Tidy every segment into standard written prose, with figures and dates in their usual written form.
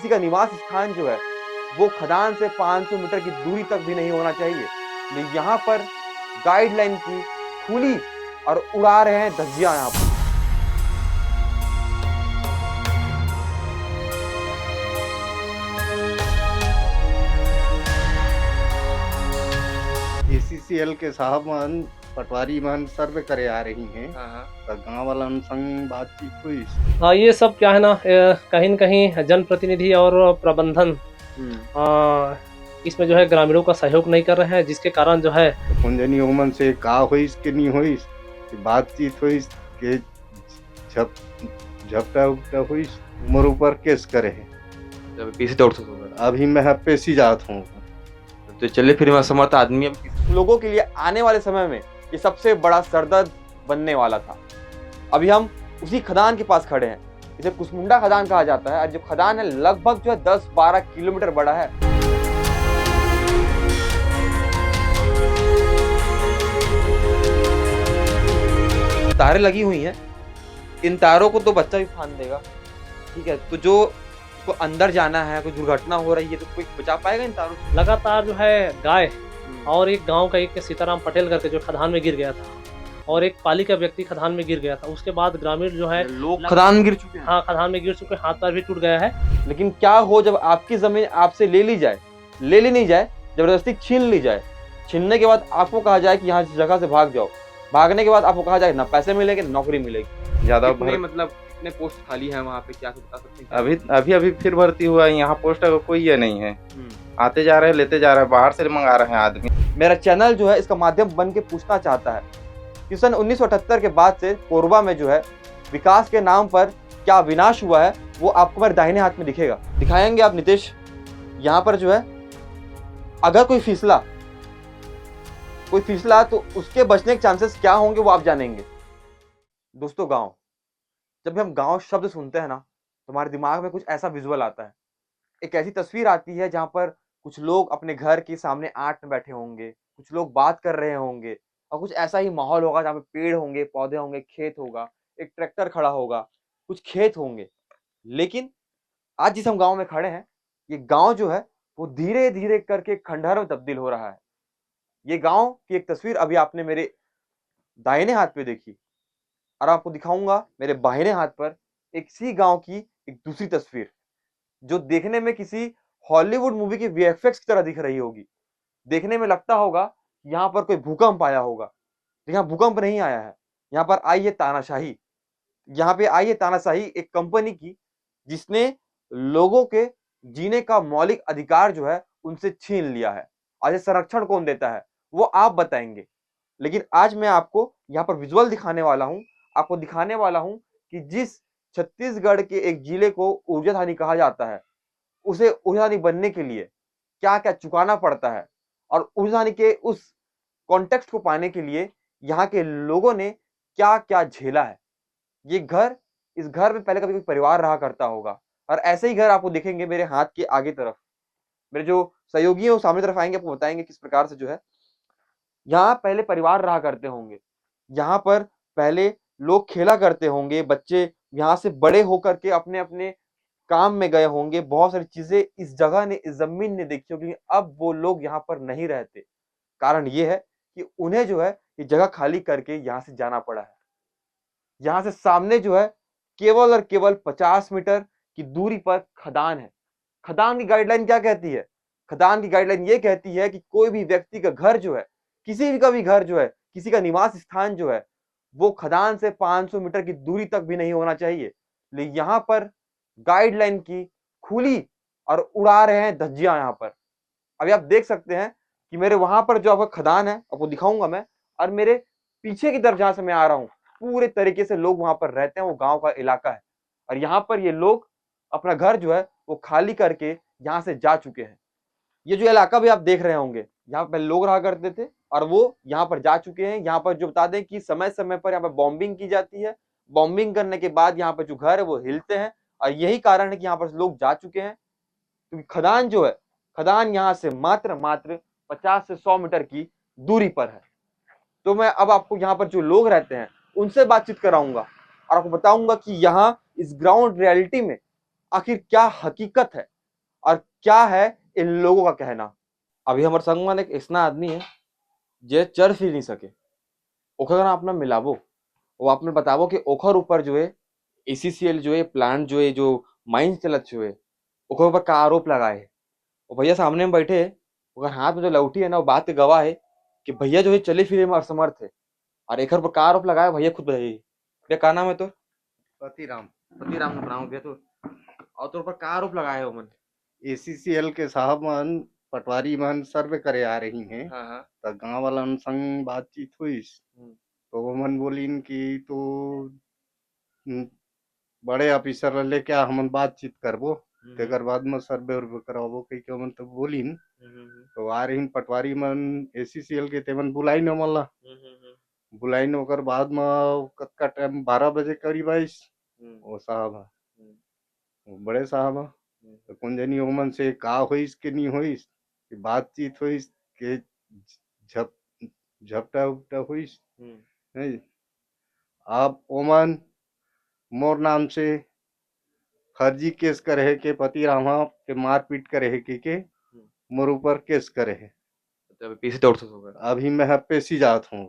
किसी का निवास स्थान जो है वो खदान से 500 मीटर की दूरी तक भी नहीं होना चाहिए। लेकिन यहाँ पर गाइडलाइन की खुली और उड़ा रहे हैं धज्जियां यहाँ पर। ACCL के साहब मन पटवारी मन सर्वे करे आ रही हैं। हाँ। तो गांव वालन संग बातचीत हुई। हाँ, ये सब क्या है ना, कहीं न कहीं जनप्रतिनिधि और प्रबंधन इसमें जो है ग्रामीणों का सहयोग नहीं कर रहे हैं, जिसके कारण जो है कुंजनी उमन से का होइस के नहीं होइस, बातचीत होइस के झपटा उपटा होइस, उमर ऊपर केस करे हैं। जब पीछे दौड़ सकता अभी मैं पेशी जात हूँ। तो चलिए फिर मैं समर्थ आदमी लोगों के लिए आने वाले समय में ये सबसे बड़ा सरदर्द बनने वाला था। अभी हम उसी खदान के पास खड़े हैं। इसे कुसमुंडा खदान कहा जाता है और जो खदान है लगभग जो है 10-12 किलोमीटर बड़ा है। तारें लगी हुई हैं, इन तारों को तो बच्चा भी फांद देगा, ठीक है। तो जो को अंदर जाना है, कोई दुर्घटना हो रही है तो कोई बचा पाएगा इन तारों से? लगातार जो है गाय और एक गांव का एक सीताराम पटेल करके जो खदान में गिर गया था और एक पाली का व्यक्ति खदान में गिर गया था। उसके बाद ग्रामीण जो है लोग खदान में गिर चुके हैं। हाँ, खदान में गिर चुके, हाथ पैर भी टूट गया है। लेकिन क्या हो जब आपकी जमीन आपसे ले ली जाए, ले ली नहीं जाए, जबरदस्ती छीन ली जाए। छीनने के बाद आपको कहा जाए कि यहाँ जगह से भाग जाओ। भागने के बाद आपको कहा जाए ना पैसे मिलेंगे ना नौकरी मिलेगी। ज्यादा मतलब कितने पोस्ट खाली है वहाँ पे, क्या बता सकते हैं? अभी फिर भर्ती हुआ है। यहाँ पोस्ट का कोई ये नहीं है। आते जा रहे हैं, लेते जा रहे हैं, बाहर से मंगा रहे हैं आदमी। मेरा चैनल जो है इसका माध्यम बन के पूछना चाहता है कि सन 1978 के बाद से कोरबा में जो है विकास के नाम पर क्या विनाश हुआ है वो आपको मेरे दाहिने हाथ में दिखेगा। दिखाएंगे आप नीतीश। यहाँ पर जो है अगर कोई फिसला तो उसके बचने के चांसेस क्या होंगे वो आप जानेंगे। दोस्तों, गांव, जब भी हम गांव शब्द सुनते हैं ना तो हमारे दिमाग में कुछ ऐसा विजुअल आता है। एक ऐसी तस्वीर आती है जहां पर कुछ लोग अपने घर के सामने आट में बैठे होंगे, कुछ लोग बात कर रहे होंगे और कुछ ऐसा ही माहौल होगा जहाँ पे पेड़ होंगे, पौधे होंगे, खेत होगा, एक ट्रैक्टर खड़ा होगा, कुछ खेत होंगे। लेकिन आज जिस हम गांव में खड़े हैं, ये गांव जो है वो धीरे धीरे करके खंडहर में तब्दील हो रहा है। ये गांव की एक तस्वीर अभी आपने मेरे दाहिने हाथ पे देखी और आपको दिखाऊंगा मेरे बाहिने हाथ पर एक सी गांव की एक दूसरी तस्वीर जो देखने में किसी हॉलीवुड मूवी के VFX की तरह दिख रही होगी। देखने में लगता होगा यहाँ पर कोई भूकंप आया होगा। यहाँ भूकंप नहीं आया है, यहाँ पर आई है तानाशाही। यहाँ पे आई है तानाशाही एक कंपनी की जिसने लोगों के जीने का मौलिक अधिकार जो है उनसे छीन लिया है। आज संरक्षण कौन देता है वो आप बताएंगे। लेकिन आज मैं आपको यहाँ पर विजुअल दिखाने वाला हूँ, आपको दिखाने वाला हूँ कि जिस छत्तीसगढ़ के एक जिले को ऊर्जाधानी कहा जाता है, उसे ऊर्जाधानी बनने के लिए क्या क्या चुकाना पड़ता है और ऊर्जाधानी के उस कॉन्टेक्स्ट को पाने के लिए यहाँ के लोगों ने क्या क्या झेला है। इस घर में पहले कभी कोई परिवार रहा करता होगा और ऐसे ही घर आपको दिखेंगे मेरे हाथ के आगे तरफ। मेरे जो सहयोगी हैं वो सामने तरफ आएंगे, आपको बताएंगे किस प्रकार से जो है यहाँ पहले परिवार रहा करते होंगे। यहाँ पर पहले लोग खेला करते होंगे, बच्चे यहाँ से बड़े होकर के अपने अपने काम में गए होंगे। बहुत सारी चीजें इस जगह ने, इस जमीन ने देखी होगी। अब वो लोग यहाँ पर नहीं रहते। कारण ये है कि उन्हें जो है ये जगह खाली करके यहाँ से जाना पड़ा है। यहाँ से सामने जो है केवल और केवल 50 मीटर की दूरी पर खदान है। खदान की गाइडलाइन क्या कहती है? खदान की गाइडलाइन ये कहती है कि कोई भी व्यक्ति का घर जो है, किसी का भी घर जो है, किसी का निवास स्थान जो है वो खदान से 500 मीटर की दूरी तक भी नहीं होना चाहिए। लेकिन यहाँ पर गाइडलाइन की खुली और उड़ा रहे हैं धज्जियां यहाँ पर। अभी आप देख सकते हैं कि मेरे वहां पर जो आपका खदान है आपको दिखाऊंगा मैं, और मेरे पीछे की तरफ जहां से मैं आ रहा हूँ पूरे तरीके से लोग वहां पर रहते हैं। वो गांव का इलाका है और यहाँ पर ये लोग अपना घर जो है वो खाली करके यहाँ से जा चुके हैं। ये जो इलाका भी आप देख रहे होंगे, यहाँ पर लोग रहा करते थे और वो यहाँ पर जा चुके हैं। यहाँ पर जो बता दें कि समय समय पर यहाँ पर बॉम्बिंग की जाती है। बॉम्बिंग करने के बाद यहाँ पर जो घर है वो हिलते हैं और यही कारण है कि यहाँ पर लोग जा चुके हैं। क्योंकि खदान जो है, खदान यहाँ से मात्र 50 से 100 मीटर की दूरी पर है। तो मैं अब आपको यहाँ पर जो लोग रहते हैं उनसे बातचीत कराऊंगा और आपको बताऊंगा कि यहाँ इस ग्राउंड रियलिटी में आखिर क्या हकीकत है, और क्या है इन लोगों का कहना। अभी हमारे संग में एक ऐसा आदमी है जे चर फिर नहीं सके, ओखर का अपना मिलावो, वो आपने बतावो कि ओखर ऊपर जो है एसीसीएल जो है प्लांट जो है जो माइंस चलत जो है ओखर ऊपर का आरोप लगाए है। वो भैया सामने में बैठे है, ओकर हाथ में जो लौटी है ना वो बात के गवाह है कि भैया जो है चले फिरे में असमर्थ है। और एक पर का आरोप लगाया भैया खुद बताइए। भैया का नाम है तो पतिराम पतिराम नाम भैया तो, और तो पर का आरोप लगाया है उमन। एसीसीएल के साहब मन पटवारी मन सर्वे करे आ रही हैं। हाँ हाँ तो गांव वालन संग बातचीत हुई तो वो मन बोलिन कि तो बड़े ऑफिसर ले क्या हमन बातचीत करबो तेकर बाद में सर्वे उर्वे कराबो कही के मन तो बोलिन। तो आ रही पटवारी मन एसीसीएल के तेमन बुलाई न मला बुलाई न ओकर बाद में कतका टाइम 12 बजे करीब आइस वो साहब है, वो बड़े साहब है। तो कुंजनी ओमन से का होइस के नहीं होइस कि बातचीत होइस के झप झपटा उपटा होइस नहीं। अब ओमन मोर नाम से फर्जी केस करे के पतिरामा के मारपीट करे के मोर ऊपर केस करे है। तो पीछे दौड़ से होगा अभी मैं पेशी जात हूँ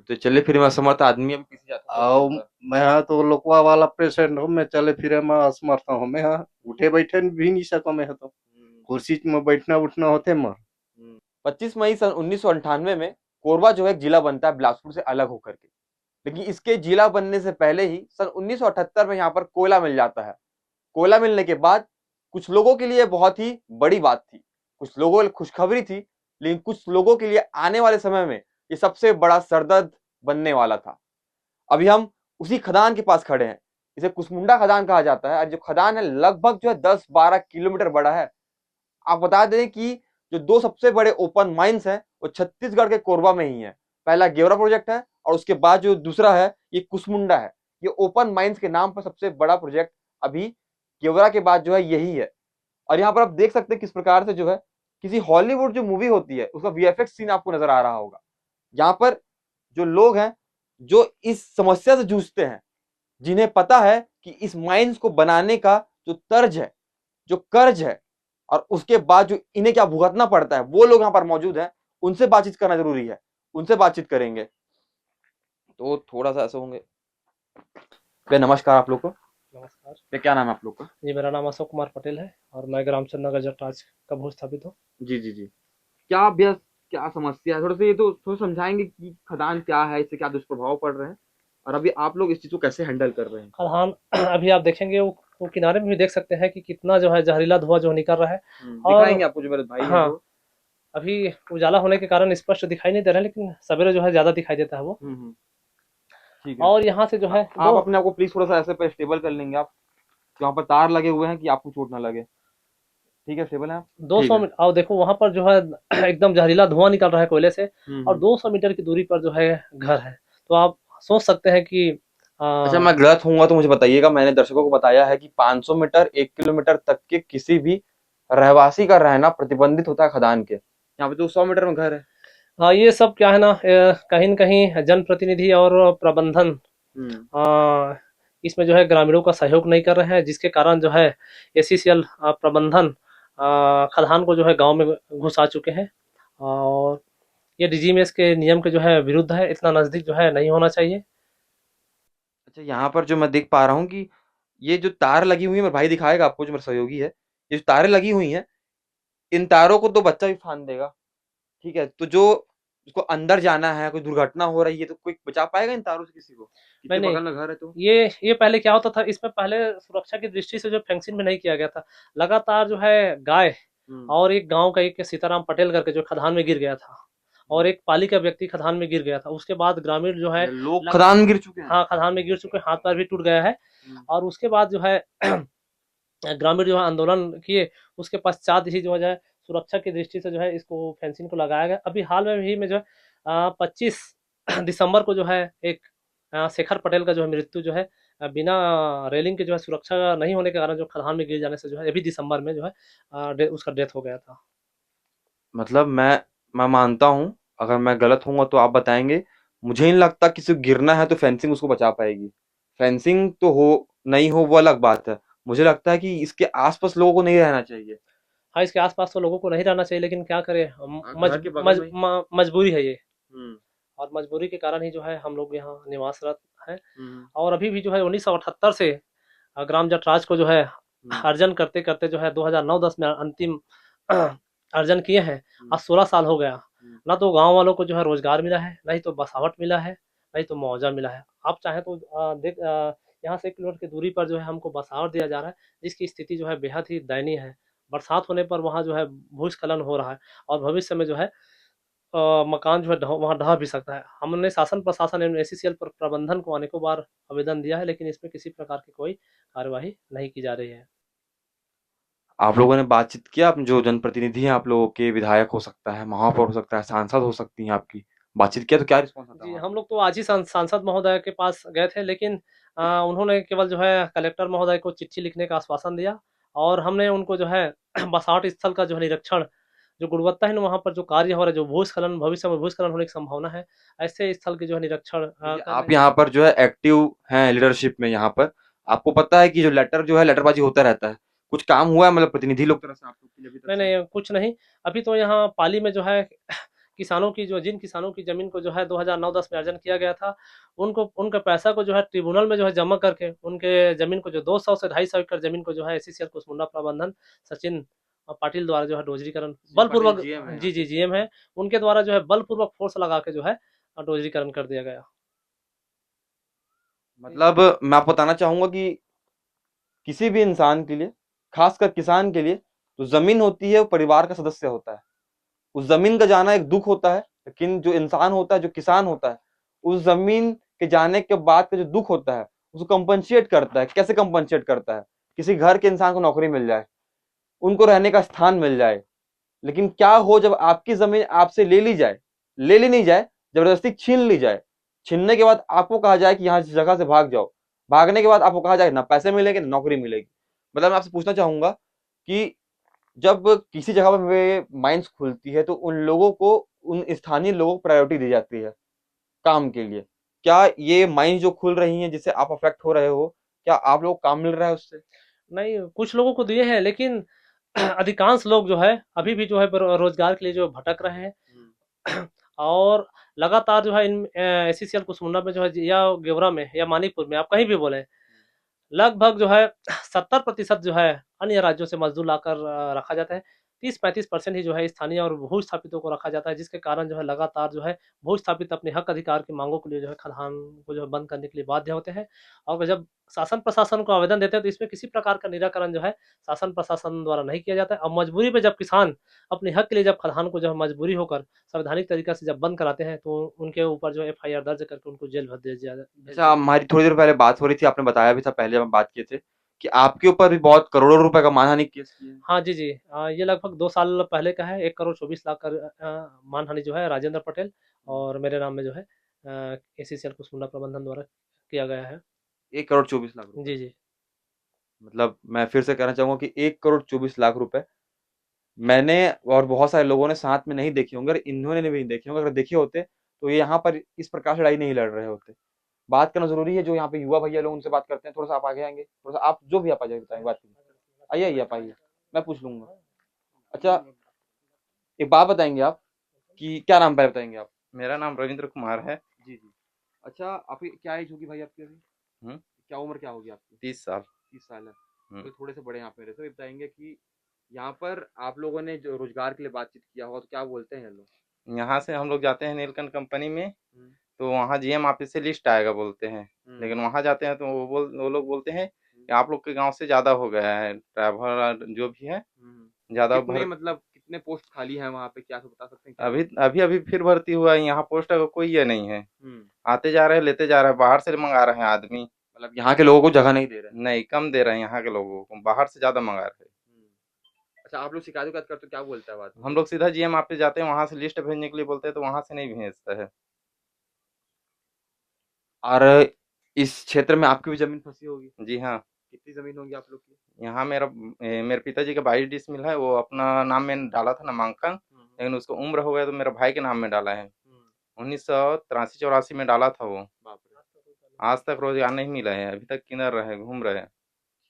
तो चले फिर में असमर्थ आदमी अभी पीछे जाता है और मैं तो लोकवा वाला पेशेंट हूँ, मैं चले फिरे में असमर्थ हूँ। मैं उठे बैठे भी नहीं सको, मैं तो कुर्सी में बैठना उठना होते मैं। 25 मई सन 1998 में कोरबा जो है एक जिला बनता है बिलासपुर से अलग होकर के। लेकिन इसके जिला बनने से पहले ही सन 1978 में यहाँ पर कोयला मिल जाता है। कोयला मिलने के बाद कुछ लोगों के लिए बहुत ही बड़ी बात थी, कुछ लोगों के लिए खुशखबरी थी, लेकिन कुछ लोगों के लिए आने वाले समय में ये सबसे बड़ा सरदर्द बनने वाला था। अभी हम उसी खदान के पास खड़े हैं, इसे कुसमुंडा खदान कहा जाता है। और जो खदान है लगभग जो है 10-12 किलोमीटर बड़ा है। आप बता दें कि जो दो सबसे बड़े ओपन माइंस हैं वो छत्तीसगढ़ के कोरबा में ही है। पहला गेवरा प्रोजेक्ट है और उसके बाद जो दूसरा है ये कुसमुंडा है। ये ओपन माइंस के नाम पर सबसे बड़ा प्रोजेक्ट अभी गेवरा के बाद जो है यही है। और यहाँ पर आप देख सकते हैं किस प्रकार से जो है किसी हॉलीवुड जो मूवी होती है उसका वीएफएक्स सीन आपको नजर आ रहा होगा। यहाँ पर जो लोग हैं जो इस समस्या से जूझते हैं, जिन्हें पता है कि इस माइंस को बनाने का जो तर्ज है, जो कर्ज है, और उसके बाद जो इन्हें क्या भुगतना पड़ता है, वो लोग यहाँ पर मौजूद हैं। उनसे बातचीत करना जरूरी है, उनसे बातचीत करेंगे। तो थोड़ा सा ऐसे होंगे। भैया नमस्कार आप लोग को। नमस्कार भैया क्या नाम है आप लोग का? जी, मेरा नाम अशोक कुमार पटेल है और मैं ग्रामचंद नगर जटराज का भू स्थापित हूँ। जी जी जी। क्या भैया क्या समस्या है, थोड़ा सा ये तो थोड़ा समझाएंगे कि खदान क्या है, इससे क्या दुष्प्रभाव पड़ रहे हैं और अभी आप लोग इस चीज को कैसे हैंडल कर रहे हैं? खदान अभी आप देखेंगे वो किनारे में भी देख सकते हैं कि कितना जो है जहरीला धुआं जो निकल रहा है। दिखाएंगे आपको जो मेरे भाई हैं हाँ, वो। अभी उजाला होने के कारण स्पष्ट दिखाई नहीं दे रहा है, लेकिन सवेरे जो है ज्यादा दिखाई देता है वो। ठीक है। और यहाँ से जो है आप अपने आप को प्लीज थोड़ा सा ऐसे पे स्टेबल कर लेंगे आप, यहाँ पर तार लगे हुए हैं कि आपको चोट ना लगे। ठीक है, स्टेबल है आप? 200 मीटर, और देखो वहां पर जो है एकदम जहरीला धुआं निकल रहा है कोयले से, और 200 मीटर की दूरी पर जो है घर है। तो आप सोच सकते हैं कि अच्छा मैं गलत हूँ तो मुझे बताइएगा। मैंने दर्शकों को बताया है कि 500 मीटर 1 किलोमीटर तक के किसी भी रहवासी का रहना प्रतिबंधित होता है खदान के। यहाँ पे तो 100 मीटर में घर है। हाँ, ये सब क्या है ना, कहीं न कहीं जनप्रतिनिधि और प्रबंधन इसमें जो है ग्रामीणों का सहयोग नहीं कर रहे हैं, जिसके कारण जो है एसीसीएल प्रबंधन खदान को जो है गांव में घुसा चुके हैं। और ये डीजीएमएस के नियम के जो है विरुद्ध है, इतना नज़दीक जो है नहीं होना चाहिए। अच्छा यहाँ पर जो मैं देख पा रहा हूँ कि ये जो तार लगी हुई है, मेरा भाई दिखाएगा आपको जो मेरा सहयोगी है, ये जो तारें लगी हुई हैं, इन तारों को तो बच्चा भी फांद देगा। ठीक है, तो जो उसको अंदर जाना है, कोई दुर्घटना हो रही है तो कोई बचा पाएगा इन तारों से किसी को? नहीं, बगल में घर है तो ये पहले क्या होता था, इसमें पहले सुरक्षा की दृष्टि से जो फेंसिंग में नहीं किया गया था। लगातार जो है गाय और एक गांव का एक सीताराम पटेल करके जो खदान में गिर गया था, और एक पाली का व्यक्ति खदान में गिर गया था। उसके बाद ग्रामीण जो है लोग खदान में गिर चुके हैं। हाँ, खदान में गिर चुके हैं, हाथ पैर भी टूट गया है। और उसके बाद जो है ग्रामीण जो है आंदोलन किए, उसके पश्चात ही जो है सुरक्षा की दृष्टि से जो है इसको फेंसिंग को लगाया गया। अभी हाल में भी में जो है 25 दिसंबर को जो है एक शेखर पटेल का जो है मृत्यु जो है बिना रेलिंग के जो है सुरक्षा नहीं होने के कारण जो खदान में गिर जाने से जो है अभी दिसंबर में जो है उसका डेथ हो गया था। मतलब मैं मानता हूँ, अगर मैं गलत हूँ तो आप बताएंगे। मुझे नहीं लगता किसी को गिरना है तो फेंसिंग उसको बचा पाएगी। फेंसिंग तो हो नहीं हो वो अलग बात है, मुझे लगता है कि इसके आसपास लोगों को नहीं रहना चाहिए। हाँ, इसके आसपास तो लोगों को नहीं रहना चाहिए, लेकिन क्या करें, घर के बगल में ही। मजबूरी है ये, हम्म और मजबूरी के कारण ही जो है हम लोग यहाँ निवासरत हैं। हम्म और अभी भी जो है 1978 से ग्राम जट राज को जो है अर्जन करते करते जो है 2009-10 में अंतिम अर्जन किए हैं। आज 16 साल हो गया, ना तो गांव वालों को जो है रोजगार मिला है, ना ही तो बसावट मिला है, ना ही तो मुआवजा मिला है। आप चाहें तो यहाँ से 1 किलोमीटर की दूरी पर जो है हमको बसावट दिया जा रहा है, जिसकी स्थिति जो है बेहद ही दयनीय है। बरसात होने पर वहाँ जो है भूस्खलन हो रहा है, और भविष्य में जो है मकान जो है वहाँ ढह भी सकता है। हमने शासन प्रशासन एवं एसीसीएल पर प्रबंधन को अनेकों बार आवेदन दिया है, लेकिन इसमें किसी प्रकार की कोई कार्यवाही नहीं की जा रही है। आप लोगों ने बातचीत किया, जो जनप्रतिनिधि हैं आप लोगों के, विधायक हो सकता है, महापौर हो सकता है, सांसद हो सकती हैं, आपकी बातचीत किया तो क्या रिस्पॉन्स आता है जी, वहाँ हम से? लोग तो आज ही सांसद महोदय के पास गए थे, लेकिन उन्होंने केवल जो है कलेक्टर महोदय को चिट्ठी लिखने का आश्वासन दिया, और हमने उनको जो है बसावट स्थल का जो है निरीक्षण, जो गुणवत्ता है वहाँ पर जो कार्य हो रहा है, जो भूस्खलन भविष्य में भूस्खलन होने की संभावना है, ऐसे स्थल के जो है निरीक्षण देखिए, कर आप रहे हैं। यहाँ पर जो है एक्टिव हैं लीडरशिप में यहाँ पर। आपको पता है कि जो लेटर जो है लेटरबाजी होता रहता है। कुछ काम हुआ है मतलब प्रतिनिधि लोग तरफ से आप लोग के लिए अभी तक नहीं से? नहीं, कुछ नहीं। अभी तो यहाँ पाली में जो है किसानों की जो जिन किसानों की जमीन को जो है 2009-10 में अर्जन किया गया था, उनको उनका पैसा को जो है ट्रिब्यूनल में जो है जमा करके उनके जमीन को जो 200 से 250 एकड़ जमीन को जो है एसीसीएल कुसमुंडा प्रबंधन सचिन पाटिल द्वारा जो है डोजरीकरण बलपूर्वक, जीएम है जी यहाँ जी के। जीएम है, उनके द्वारा जो है बलपूर्वक फोर्स लगा के जो है डोजरीकरण कर दिया गया। मतलब मैं आपको बताना चाहूंगा कि किसी भी इंसान के लिए, खासकर किसान के लिए, जो जमीन होती है वो परिवार का सदस्य होता है। उस जमीन का जाना एक दुख होता है, लेकिन जो इंसान होता है, जो किसान होता है, उस जमीन के जाने के बाद का जो दुख होता है उसको कंपनसेट करता है। कैसे कंपनसेट करता है? किसी घर के इंसान को नौकरी मिल जाए, उनको रहने का स्थान मिल जाए। लेकिन क्या हो जब आपकी जमीन आपसे ले ली जाए, ले ली नहीं जाए, जबरदस्ती छीन ली जाए। छीनने के बाद आपको कहा जाए कि यहाँ इस जगह से भाग जाओ। भागने के बाद आपको कहा जाए ना पैसे मिलेंगे ना नौकरी मिलेगी। मतलब मैं आपसे पूछना चाहूंगा कि जब किसी जगह पे माइंस खुलती है तो उन लोगों को, उन स्थानीय लोगों को प्रायोरिटी दी जाती है काम के लिए। क्या ये माइंस जो खुल रही हैं जिससे आप अफेक्ट हो रहे हो, क्या आप लोग काम मिल रहा है उससे? नहीं, कुछ लोगों को दिए हैं, लेकिन अधिकांश लोग जो है अभी भी जो है रोजगार के लिए जो भटक रहे हैं। और लगातार जो है इन एसीसीएल कुसमुंडा में जो है या गेवरा में या मानीपुर में, आप कहीं भी बोले, लगभग जो है 70% जो है अन्य राज्यों से मजदूर लाकर रखा जाता है। 30-35% ही जो है स्थानीय और भूस्थापितों को रखा जाता है, जिसके कारण जो है लगातार जो है भूस्थापित अपने हक अधिकार की मांगों के लिए जो है खदान को जो है बंद करने के लिए बाध्य होते हैं। और जब शासन प्रशासन को आवेदन देते हैं तो इसमें किसी प्रकार का निराकरण जो है शासन प्रशासन द्वारा नहीं किया जाता है। और मजबूरी पे जब किसान अपने हक के लिए जब खदान को जो है मजबूरी होकर संवैधानिक तरीका से जब बंद कराते हैं, तो उनके ऊपर जो एफआईआर दर्ज करके उनको जेल भर दिया अच्छा, हमारी थोड़ी देर पहले बात हो रही थी, आपने बताया भी था पहले जब हम बात किए थे कि आपके ऊपर भी बहुत करोड़ों रुपए का मानहानि केस किए हैं। हाँ जी जी, ये लगभग 2 साल पहले का है। 1 करोड़ 24 लाख का मानहानि जो है राजेंद्र पटेल और मेरे नाम में जो है एसीसीएल कुसमुंडा प्रबंधन द्वारा किया गया है। 1 करोड़ 24 लाख रुपए। जी जी। मतलब मैं फिर से कहना चाहूंगा कि 1 करोड़ 24 लाख रुपए मैंने और बहुत सारे लोगों ने साथ में नहीं देखे होंगे, और इन्होंने भी नहीं देखे होंगे। अगर देखे होते तो ये यहाँ पर इस प्रकार से लड़ाई नहीं लड़ रहे होते। बात करना जरूरी है। जो यहाँ पे युवा भैया लोग उनसे बात करते हैं, थोड़ा सा आप आगे आएंगे, थोड़ा सा आप जो भी आप आ जाए बताएंगे, बात करेंगे। आइए आइए आप आइए, मैं पूछ लूंगा। अच्छा, एक बात बताएंगे आप कि क्या नाम पहले बताएंगे आप? मेरा नाम रविंद्र कुमार है। जी जी। अच्छा, आपकी क्या एज होगी भाई आपकी अभी? हम्म, क्या उम्र क्या होगी आपकी? 30 साल। 30 साल है। हम्म, तो थोड़े से बड़े हैं आप मेरे से। ये बताएंगे कि यहाँ पर आप लोगों ने जो रोजगार के लिए बातचीत किया होगा तो क्या बोलते हैं लोग? यहाँ से हम लोग जाते हैं नीलकंठ कंपनी में, हम्म, तो वहाँ जीएम ऑफिस से लिस्ट आएगा बोलते हैं। लेकिन वहाँ जाते हैं तो वो लोग बोलते हैं कि आप लोग के गांव से ज़्यादा हो गया है, ड्राइवर जो भी है ज़्यादा कितने भर। मतलब कितने पोस्ट खाली हैं वहाँ पे, क्या तो बता सकते हैं क्या? अभी अभी अभी फिर भर्ती हुआ है, यहाँ पोस्ट का कोई ये नहीं है। हम्म आते जा रहे हैं, लेते जा रहे हैं, बाहर से मंगा रहे हैं आदमी। मतलब यहाँ के लोगों को जगह नहीं दे रहे हैं। नहीं, कम दे रहे हैं यहाँ के लोगों को, बाहर से ज़्यादा मंगा रहे हैं। अच्छा, आप लोग शिकायत करते हो तो क्या बोलता है बात? हम लोग सीधा जीएम ऑफिस जाते हैं, वहाँ से लिस्ट भेजने के लिए बोलते हैं तो वहाँ से नहीं भेजता है। और इस क्षेत्र में आपकी भी जमीन फंसी होगी। जी हाँ, कितनी जमीन होगी आप लोग की? यहाँ मेरे पिताजी का 22 डिसमिल है, वो अपना नाम में डाला था नामांकन, लेकिन उसको उम्र हो गया तो मेरा भाई के नाम में डाला है। 1983-84 में डाला था वो। बाप रे। आज तक रोजगार नहीं मिला है, अभी तक किधर रहे, घूम रहे हैं।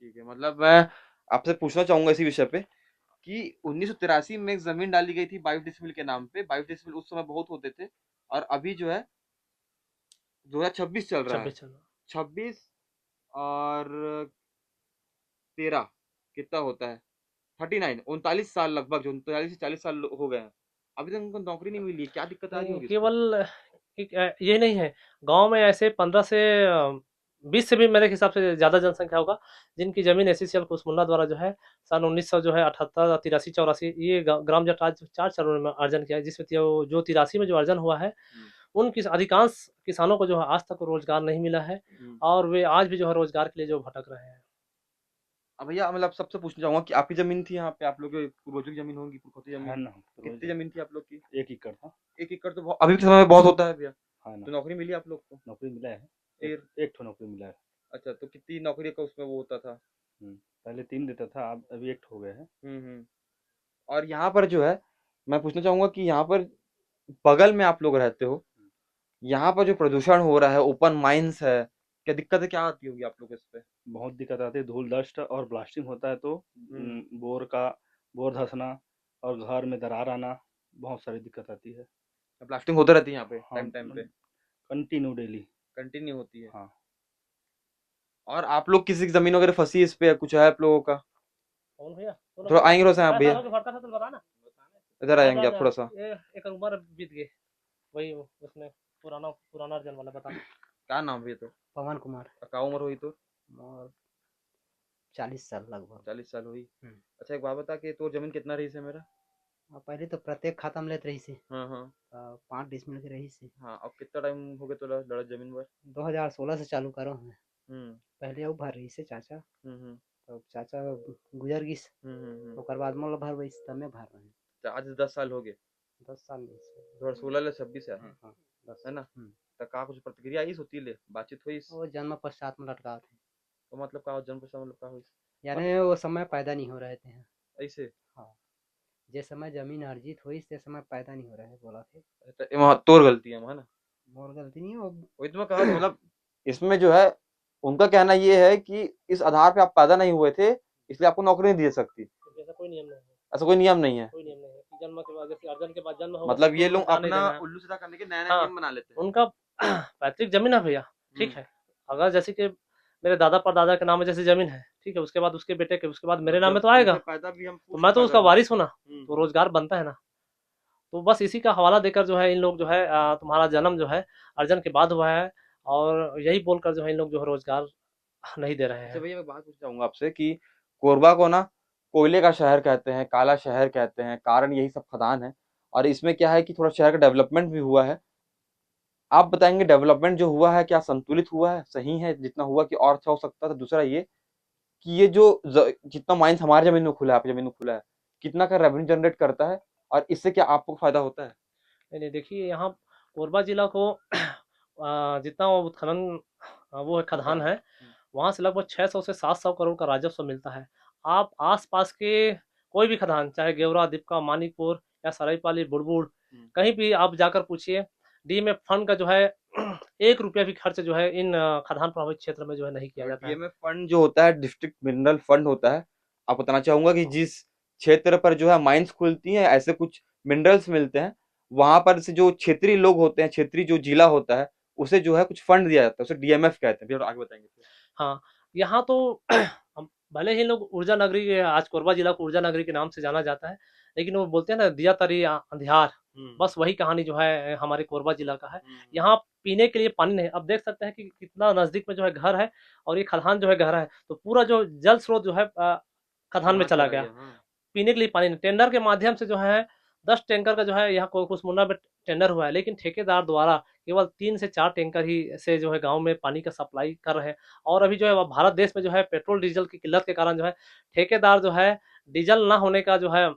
ठीक है, मतलब मैं आपसे पूछना चाहूंगा इसी विषय पे कि 1983 में एक जमीन डाली गई थी 22 डिसमिल के नाम पे। 22 डिसमिल उस समय बहुत होते थे, और अभी जो है 2026 चल रहा है। 26 चल 26 और 13 कितना होता है? 39 39 साल लगभग, जो 39 से 40 साल हो गए हैं, अभी तक उनको नौकरी नहीं मिली है। क्या दिक्कत आ रही नहीं, होगी इसमें? केवल ये नहीं है, गांव में ऐसे 15 से 20 से भी मेरे हिसाब से ज़्यादा जनसंख्या होगा जिनकी ज़मीन एससीसीएल कुसमुल्ला द्वारा जो है सन 1900 जो है 78 83 84 ये ग्राम जट आज 4 चरणों में अर्जन किया है, जिसमें जो 83 में जो अर्जन हुआ है उन अधिकांश किसानों को जो है आज तक रोजगार नहीं मिला है, और वे आज भी जो है रोजगार के लिए जो भटक रहे हैं। अब भैया मतलब सबसे पूछना चाहूंगा कि आपकी जमीन थी यहाँ पे, आप लोग के पूर्वजों की जमीन होगी, पुरखोती है जमीन, ना, कितनी जमीन थी आप लोग की? 1 एकड़ था। 1 एकड़ तो अभी के समय में बहुत होता है भैया। हाँ तो ना, नौकरी मिली आप लोग को? नौकरी मिला है, फिर एक ठो नौकरी मिला है। अच्छा, तो कितनी नौकरी का उसमें वो होता था? पहले 3 देता था, अब अभी 1 हो गया है। और यहाँ पर जो है, मैं पूछना चाहूंगा कि यहाँ पर बगल में आप लोग रहते हो, यहाँ पर जो प्रदूषण हो रहा है, ओपन माइंस है, क्या दिक्कतें क्या आती होगी आप लोग इस पे? बहुत दिक्कत आती है, धूल डस्ट और ब्लास्टिंग होता है तो बोर धंसना और घर में दरार आना, बहुत सारी दिक्कत आती है। ब्लास्टिंग होते रहती है यहाँ पे हाँ, टाइम टाइम पे? Continue daily. कंटिन्यू होती है? हाँ। और आप लोग किसी की जमीन वगैरह फंसी इस पे, कुछ है आप लोगों का? कौन भैया? थोड़ा आएंगे रोशन आप भैया, भरता था तो बताना। इधर आएंगे आप थोड़ा सा। ये एक उम्र बीत गई, वही उसमें पुराना पुराना अर्जन वाला बता। क्या नाम भैया? तो पवन कुमार। क्या उम्र हुई तो? और 40 साल लगभग। 40 साल हुई। अच्छा, एक बात बता कि तो जमीन कितना रही से मेरा? पहले तो प्रत्येक खाता में लेते रही से हाँ 5 डिसमिल के रही से। हाँ। अब कितना टाइम हो गया तो लड़त जमीन पर? 2016 से चालू करो है। हम्म पहले वो भर रही से चाचा, हम्म तो चाचा गुजर गई, ओकर बाद मोल भर वही तब भर रहे हैं। तो आज 10 साल हो गए? 10 साल में 2016 से 26 है। हाँ 10 है ना? तो का कुछ प्रतिक्रिया आई होती ले, बातचीत हुई? वो जन्म पश्चात में लटका थे, तो मतलब का जन्म पश्चात मतलब का हुई? यानी वो समय पैदा नहीं हो रहे थे। ऐसे? हाँ, जिस समय जमीन अर्जित हुई इस समय पैदा नहीं हो रहे है बोला थे। तो वहाँ तोर गलती है, है ना? मोर गलती नहीं हो। वही तो मैं कहा, मतलब इसमें जो है उनका कहना ये है कि इस आधार पे आप पैदा नहीं हुए थे इसलिए आपको नौकरी नहीं दी जा सकती। ऐसा कोई नियम नहीं है। ऐसा कोई नियम नहीं है? कोई नियम नहीं है कि जन्म के बाद, जैसे अर्जन के बाद जन्म होगा मतलब तो ये लोग रोजगार नहीं अपना देना है। उल्लू सीधा करने के नए नए हाँ, नियम बना लेते हैं। उनका पैतृक जमीन है भैया, ठीक है। अगर जैसे कि मेरे दादा परदादा के नाम में जैसे जमीन है, ठीक है, उसके बाद उसके बेटे के, उसके बाद मेरे नाम में तो आएगा, पैदा भी हम तो मैं तो उसका वारिस हूँ ना, तो हम्म। रोजगार बनता है ना। तो बस इसी का हवाला देकर जो है इन लोग जो है तुम्हारा जन्म जो है अर्जन के बाद हुआ है, और यही बोलकर जो है इन लोग जो है रोजगार नहीं दे रहे अच्छा हैं। भैया, मैं बात पूछना चाहूंगा आपसे कि कोरबा को ना कोयले का शहर कहते हैं, काला शहर कहते हैं, कारण यही सब खदान है। और इसमें क्या है कि थोड़ा शहर का डेवलपमेंट भी हुआ है। आप बताएंगे डेवलपमेंट जो हुआ है क्या संतुलित हुआ है, सही है जितना हुआ कि और अच्छा हो सकता था? दूसरा ये कि ये जो जितना माइंस हमारी जमीन में खुला है, आपकी जमीन में खुला है, कितना का रेवेन्यू जनरेट करता है और इससे क्या आपको फायदा होता है? नहीं देखिए, यहाँ कोरबा जिला को जितना वो उत्खनन वो खदान है, वहाँ से लगभग 600 से 700 करोड़ का राजस्व मिलता है। आप आसपास के कोई भी खदान, चाहे गेवरा, दीपका, मानिकपुर या सरायपाली, बुड़बुड़, कहीं भी आप जाकर पूछिए, डीएमएफ फंड का जो है 1 रुपया भी खर्च जो है इन खदान प्रभावित क्षेत्र में जो है नहीं किया जाता है। डीएमएफ फंड जो होता है डिस्ट्रिक्ट मिनरल फंड होता है। आप बताना चाहूंगा कि जिस क्षेत्र पर जो है माइंस खुलती हैं, ऐसे कुछ मिनरल्स मिलते हैं, वहां पर से जो क्षेत्रीय लोग होते हैं, क्षेत्रीय जो जिला होता है, उसे जो है कुछ फंड दिया जाता है, उसे डीएमएफ कहते हैं। फिर आगे बताएंगे। हाँ, यहाँ तो भले ही लोग ऊर्जा नगरी, आज कोरबा जिला को ऊर्जा नगरी के नाम से जाना जाता है, लेकिन वो बोलते हैं ना दिया तरी अंधियार, बस वही कहानी जो है हमारे कोरबा जिला का है। यहाँ पीने के लिए पानी नहीं। अब देख सकते हैं कि कितना नजदीक में जो है घर है, और ये खदान जो है गहरा है, तो पूरा जो जल स्रोत जो है खदान में चला गया। पीने के लिए पानी नहीं। टेंडर के माध्यम से जो है 10 टैंकर का जो है यहाँ कुसमुंडा में टेंडर हुआ है, लेकिन ठेकेदार द्वारा केवल 3 से 4 टैंकर ही से जो है गांव में पानी का सप्लाई कर रहे हैं। और अभी जो है भारत देश में जो है पेट्रोल डीजल की किल्लत के कारण जो है ठेकेदार जो है डीजल ना होने का जो है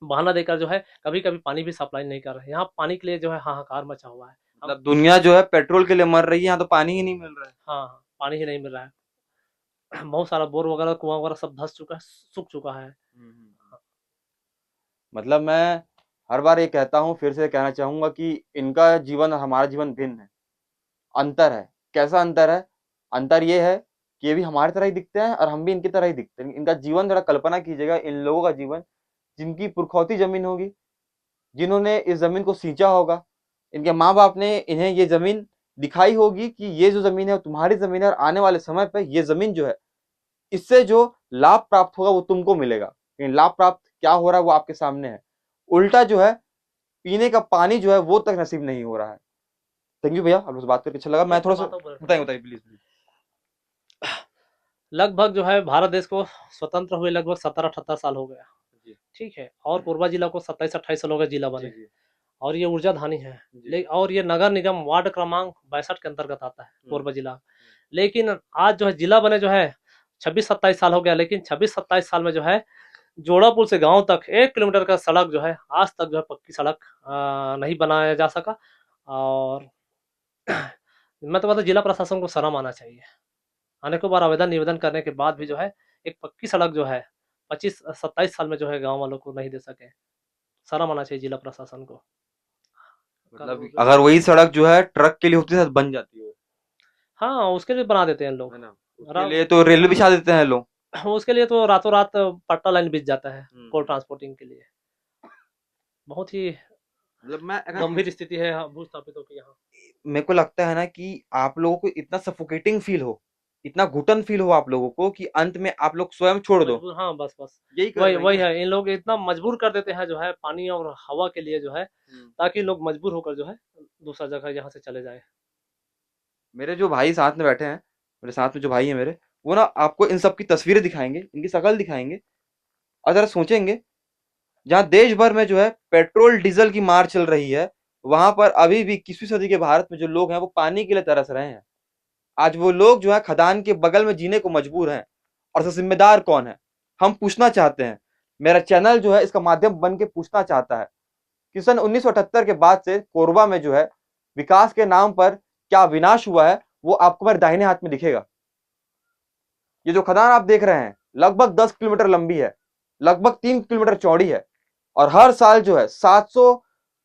बहाना देकर जो है कभी कभी पानी भी सप्लाई नहीं कर रहे। यहाँ पानी के लिए जो है हाहाकार मचा हुआ है। मतलब दुनिया जो है पेट्रोल के लिए मर रही है, यहाँ तो पानी ही नहीं मिल रहा है। हाँ, पानी ही नहीं मिल रहा है। बहुत सारा बोर वगैरह, कुआं वगैरह सब धस चुका है, सूख चुका है। मतलब मैं हर बार ये कहता हूँ, फिर से कहना चाहूंगा कि इनका जीवन और हमारा जीवन भिन्न है, अंतर है। कैसा अंतर है? अंतर ये है कि ये भी हमारी तरह ही दिखते हैं और हम भी इनकी तरह ही दिखते हैं। इनका जीवन जरा कल्पना कीजिएगा, इन लोगों का जीवन जिनकी पुरखौती जमीन होगी, जिन्होंने इस जमीन को सींचा होगा, इनके माँ बाप ने इन्हें ये जमीन दिखाई होगी कि ये जो जमीन है वो तुम्हारी जमीन है और आने वाले समय पे ये जमीन जो है, इससे जो लाभ प्राप्त होगा वो तुमको मिलेगा। लेकिन लाभ प्राप्त क्या हो रहा है वो आपके सामने है। उल्टा जो है पीने का पानी जो है वो तक नसीब नहीं हो रहा है। थैंक यू भैया, आप लोग से बात करके अच्छा लगा। मैं थोड़ा सा बताइए प्लीज। लगभग जो है भारत देश को स्वतंत्र हुए लगभग 17-78 साल हो गया, ठीक है, और कोरबा जिला को 27-28 साल हो गए जिला बने, और ये ऊर्जा धानी है। और ये नगर निगम वार्ड क्रमांक 62 के अंतर्गत आता है कोरबा जिला। लेकिन आज जो है जिला बने जो है 26-27 साल हो गया, लेकिन 26-27 साल में जो है जोड़ा पुल से गांव तक 1 किलोमीटर का सड़क जो है आज तक जो है पक्की सड़क नहीं बनाया जा सका। और मैं तो मतलब जिला प्रशासन को शर्म आना चाहिए। अनेकों बार आवेदन निवेदन करने के बाद भी जो है एक पक्की सड़क जो है 25-27 साल में जो है गांव वालों को नहीं दे सके। शर्म आना चाहिए जिला प्रशासन को। मतलब अगर वही सड़क जो है ट्रक के लिए होती है तो बन जाती है। हाँ, उसके लिए बना देते हैं लोग, है ना, उसके लिए तो रेलवे बिछा देते हैं लोग। उसके लिए तो रातों रात पट्टा लाइन बिछ जाता है कोल ट्रांसपोर्टिंग के लिए। बहुत ही मतलब मैं गंभीर स्थिति है भूस्थापितों की यहाँ। मेरे को लगता है ना कि आप लोगों को इतना सफोकेटिंग फील हो, इतना घुटन फील हो आप लोगों को कि अंत में आप लोग स्वयं छोड़ दो। हाँ, बस यही वही है। इन लोग इतना मजबूर कर देते हैं जो है पानी और हवा के लिए जो है, ताकि लोग मजबूर होकर जो है दूसरा जगह यहाँ से चले जाए। मेरे जो भाई साथ में बैठे हैं, मेरे साथ में जो भाई है मेरे, वो ना आपको इन सब की तस्वीरें दिखाएंगे, इनकी शक्ल दिखाएंगे, और जरा सोचेंगे जहाँ देश भर में जो है पेट्रोल डीजल की मार चल रही है, वहां पर अभी भी 21वीं सदी के भारत में जो लोग हैं वो पानी के लिए तरस रहे हैं। आज वो लोग जो है खदान के बगल में जीने को मजबूर हैं, और इसका जिम्मेदार कौन है? हम पूछना चाहते हैं। मेरा चैनल जो है इसका माध्यम बन के पूछना चाहता है कि सन 1978 के बाद से कोरबा में जो है विकास के नाम पर क्या विनाश हुआ है वो आपको मेरे दाहिने हाथ में दिखेगा। ये जो खदान आप देख रहे हैं लगभग 10 किलोमीटर लंबी है, लगभग 3 किलोमीटर चौड़ी है, और हर साल जो है 700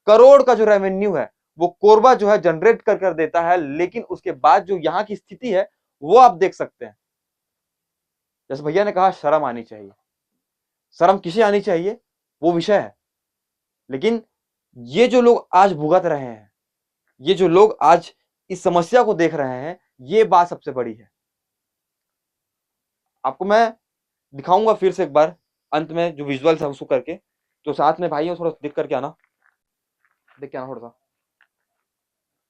करोड़ का जो रेवेन्यू है वो कोरबा जो है जनरेट कर देता है। लेकिन उसके बाद जो यहाँ की स्थिति है वो आप देख सकते हैं। जैसे भैया ने कहा शर्म आनी चाहिए। शर्म किसे आनी चाहिए वो विषय है, लेकिन ये जो लोग आज भुगत रहे हैं, ये जो लोग आज इस समस्या को देख रहे हैं, ये बात सबसे बड़ी है। आपको मैं दिखाऊंगा फिर से एक बार अंत में जो विजुअल है उसको करके, तो साथ में भाइयों थोड़ा देख करके आना, देख के आना थोड़ा सा।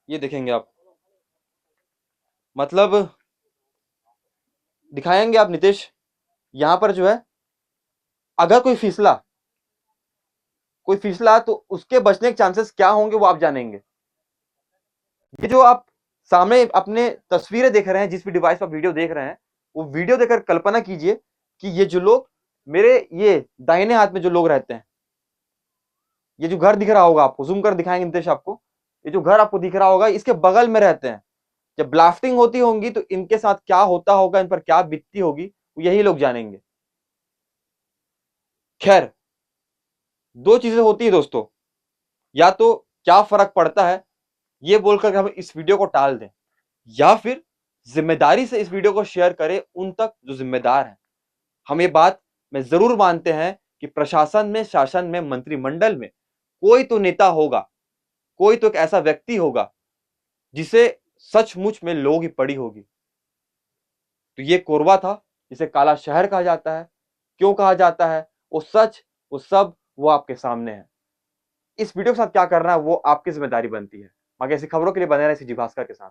ये देखेंगे आप, मतलब दिखाएंगे आप नितेश, यहां पर जो है अगर कोई फिसला तो उसके बचने के चांसेस क्या होंगे वो आप जानेंगे। ये जो आप सामने अपने तस्वीरें देख रहे हैं, जिस भी डिवाइस पर वीडियो देख रहे हैं, वो वीडियो देखकर कल्पना कीजिए कि ये जो लोग मेरे ये दाहिने हाथ में जो लोग रहते हैं, ये जो घर दिख रहा होगा आपको, जूम कर दिखाएंगे नितेश आपको, ये जो घर आपको दिख रहा होगा इसके बगल में रहते हैं। जब ब्लास्टिंग होती होगी तो इनके साथ क्या होता होगा, इन पर क्या बीतती होगी, यही लोग जानेंगे। खैर, दो चीजें होती है दोस्तों, या तो क्या फर्क पड़ता है ये बोलकर हम इस वीडियो को टाल दें, या फिर जिम्मेदारी से इस वीडियो को शेयर करें उन तक जो जिम्मेदार हैं। हम ये बात में जरूर मानते हैं कि प्रशासन में, शासन में, मंत्रिमंडल में कोई तो नेता होगा, कोई तो एक ऐसा व्यक्ति होगा जिसे सचमुच में लोगों की पड़ी होगी। तो ये कोरबा था, जिसे काला शहर कहा जाता है। क्यों कहा जाता है? वो सच, वो सब, वो आपके सामने है। इस वीडियो के साथ क्या करना है वो आपकी जिम्मेदारी बनती है। बाकी ऐसी खबरों के लिए बने रहे सी जी भास्कर के साथ।